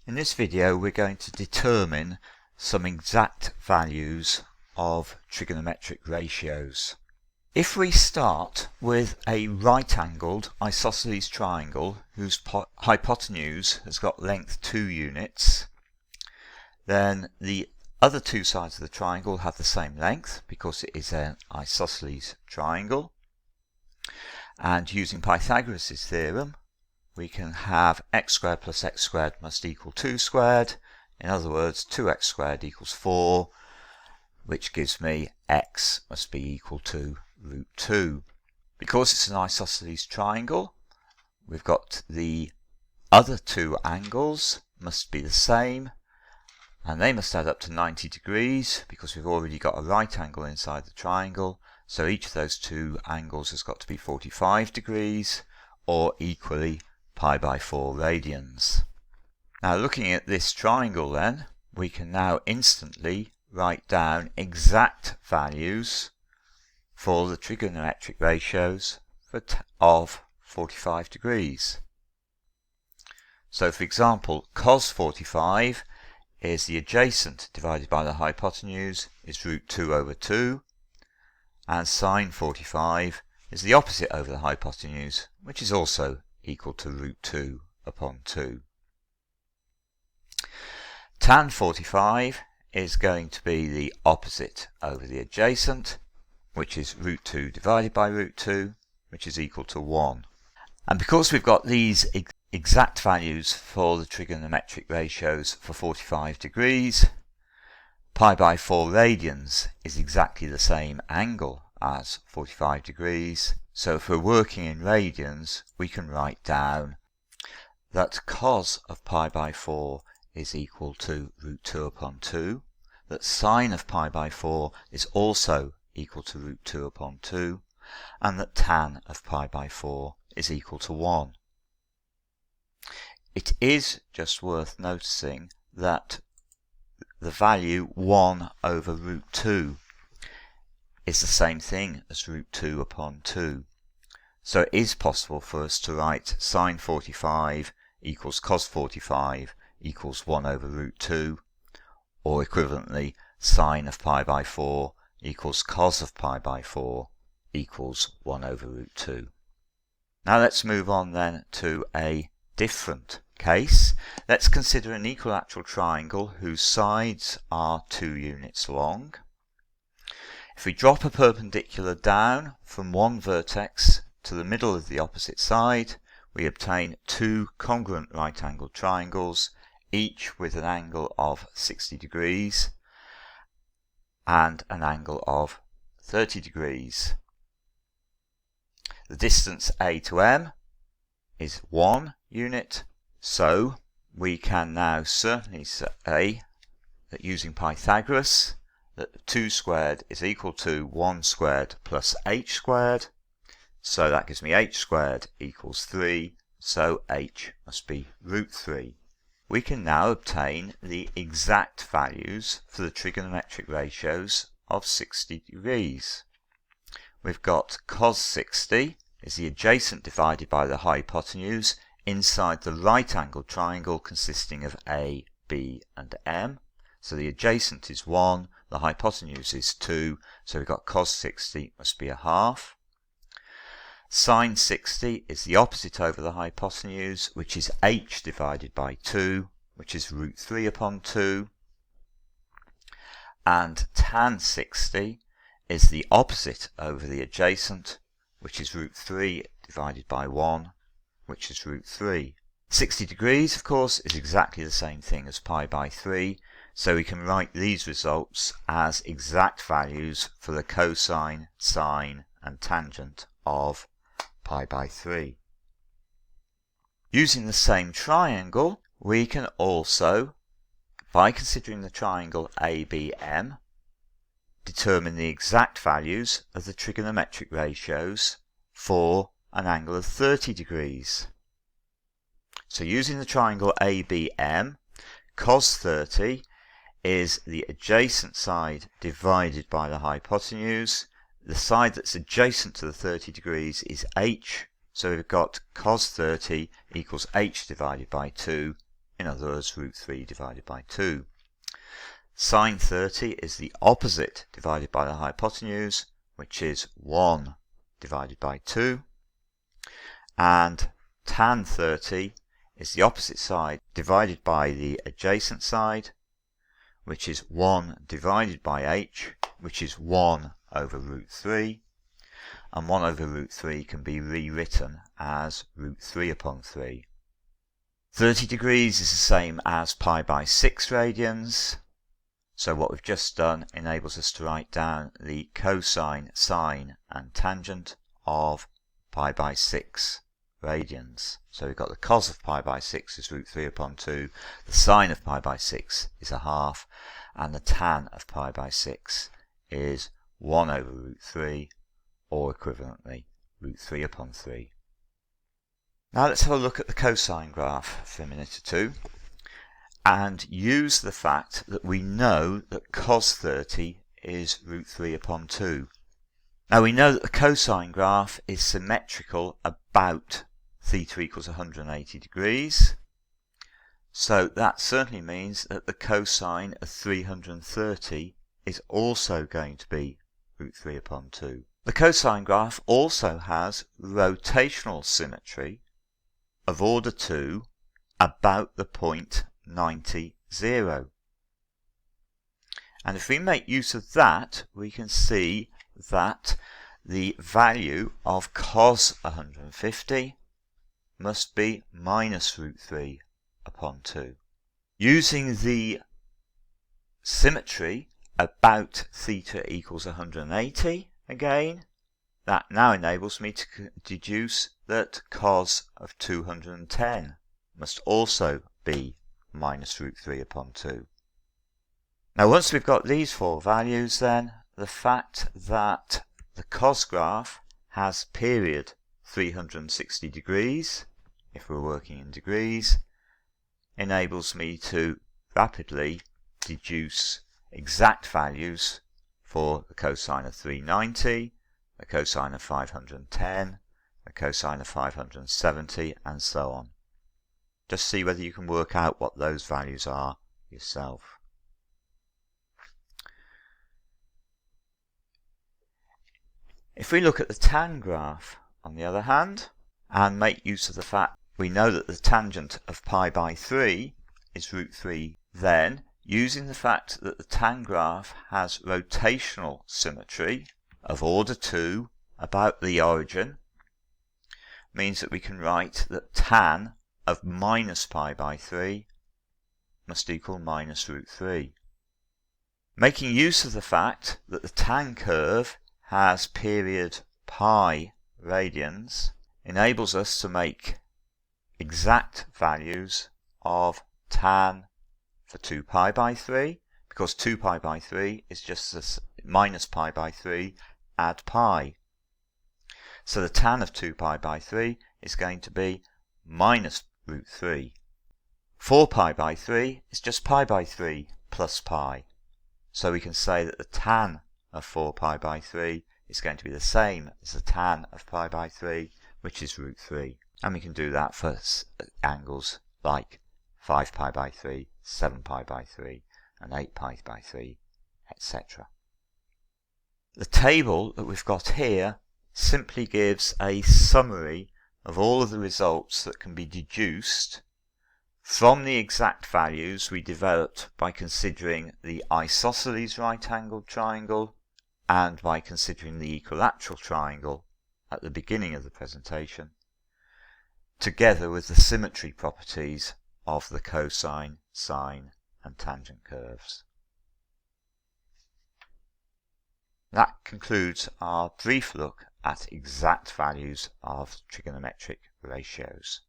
In this video we're going to determine some exact values of trigonometric ratios. If we start with a right-angled isosceles triangle whose hypotenuse has got length 2 units, then the other two sides of the triangle have the same length because it is an isosceles triangle. And using Pythagoras' theorem, we can have x squared plus x squared must equal 2 squared. In other words, 2x squared equals 4, which gives me x must be equal to root 2. Because it's an isosceles triangle, we've got the other two angles must be the same, and they must add up to 90 degrees because we've already got a right angle inside the triangle. So each of those two angles has got to be 45 degrees, or equally pi by 4 radians. Now looking at this triangle then, we can now instantly write down exact values for the trigonometric ratios of 45 degrees. So for example, cos 45 is the adjacent divided by the hypotenuse is root 2 over 2, and sine 45 is the opposite over the hypotenuse, which is also equal to root 2 upon 2. Tan 45 is going to be the opposite over the adjacent, which is root 2 divided by root 2, which is equal to 1. And because we've got these exact values for the trigonometric ratios for 45 degrees, pi by 4 radians is exactly the same angle as 45 degrees. So if we're working in radians, we can write down that cos of pi by 4 is equal to root 2 upon 2, that sine of pi by 4 is also equal to root 2 upon 2, and that tan of pi by 4 is equal to 1. It is just worth noticing that the value 1 over root 2 is the same thing as root 2 upon 2. So it is possible for us to write sine 45 equals cos 45 equals 1 over root 2, or equivalently sine of pi by 4 equals cos of pi by 4 equals 1 over root 2. Now let's move on then to a different case. Let's consider an equilateral triangle whose sides are 2 units long. If we drop a perpendicular down from one vertex to the middle of the opposite side, we obtain two congruent right-angled triangles, each with an angle of 60 degrees and an angle of 30 degrees. The distance A to M is 1 unit, so we can now certainly say that using Pythagoras, that 2 squared is equal to 1 squared plus h squared. So that gives me h squared equals 3, so h must be root 3. We can now obtain the exact values for the trigonometric ratios of 60 degrees. We've got cos 60 is the adjacent divided by the hypotenuse inside the right-angled triangle consisting of A, B and M. So the adjacent is 1, the hypotenuse is 2, so we've got cos 60 must be a half. Sine 60 is the opposite over the hypotenuse, which is h divided by 2, which is root 3 upon 2. And tan 60 is the opposite over the adjacent, which is root 3 divided by 1, which is root 3. 60 degrees, of course, is exactly the same thing as pi by 3, so we can write these results as exact values for the cosine, sine and tangent of pi by 3. Using the same triangle, we can also, by considering the triangle ABM, determine the exact values of the trigonometric ratios for an angle of 30 degrees. So using the triangle ABM, cos 30 is the adjacent side divided by the hypotenuse. The side that's adjacent to the 30 degrees is h, so we've got cos 30 equals h divided by 2, in other words root 3 divided by 2. Sine 30 is the opposite divided by the hypotenuse, which is 1 divided by 2. And tan 30 is the opposite side divided by the adjacent side, which is 1 divided by h, which is 1 over root 3. And 1 over root 3 can be rewritten as root 3 upon 3. 30 degrees is the same as pi by 6 radians. So what we've just done enables us to write down the cosine, sine and tangent of pi by 6 radians. So we've got the cos of pi by 6 is root 3 upon 2, the sine of pi by 6 is a half, and the tan of pi by 6 is 1 over root 3, or equivalently root 3 upon 3. Now let's have a look at the cosine graph for a minute or two, and use the fact that we know that cos 30 is root 3 upon 2. Now we know that the cosine graph is symmetrical about theta equals 180 degrees. So that certainly means that the cosine of 330 is also going to be root 3 upon 2. The cosine graph also has rotational symmetry of order 2 about the point 90, 0. And if we make use of that, we can see that the value of cos 150 must be minus root 3 upon 2. Using the symmetry about theta equals 180 again, that now enables me to deduce that cos of 210 must also be minus root 3 upon 2. Now once we've got these four values, then the fact that the cos graph has period 360 degrees, if we're working in degrees, enables me to rapidly deduce exact values for the cosine of 390, the cosine of 510, the cosine of 570, and so on. Just see whether you can work out what those values are yourself. If we look at the tan graph, on the other hand, and make use of the fact we know that the tangent of pi by 3 is root 3, then, using the fact that the tan graph has rotational symmetry of order 2 about the origin, means that we can write that tan of minus pi by 3 must equal minus root 3. Making use of the fact that the tan curve has period pi radians enables us to make exact values of tan for 2 pi by 3, because 2 pi by 3 is just as minus pi by 3 add pi. So the tan of 2 pi by 3 is going to be minus root 3. 4 pi by 3 is just pi by 3 plus pi. So we can say that the tan of 4 pi by 3 is going to be the same as the tan of pi by 3, which is root 3. And we can do that for angles like 5 pi by 3, 7 pi by 3, and 8 pi by 3, etc. The table that we've got here simply gives a summary of all of the results that can be deduced from the exact values we developed by considering the isosceles right-angled triangle and by considering the equilateral triangle at the beginning of the presentation, together with the symmetry properties of the cosine, sine and tangent curves. That concludes our brief look at exact values of trigonometric ratios.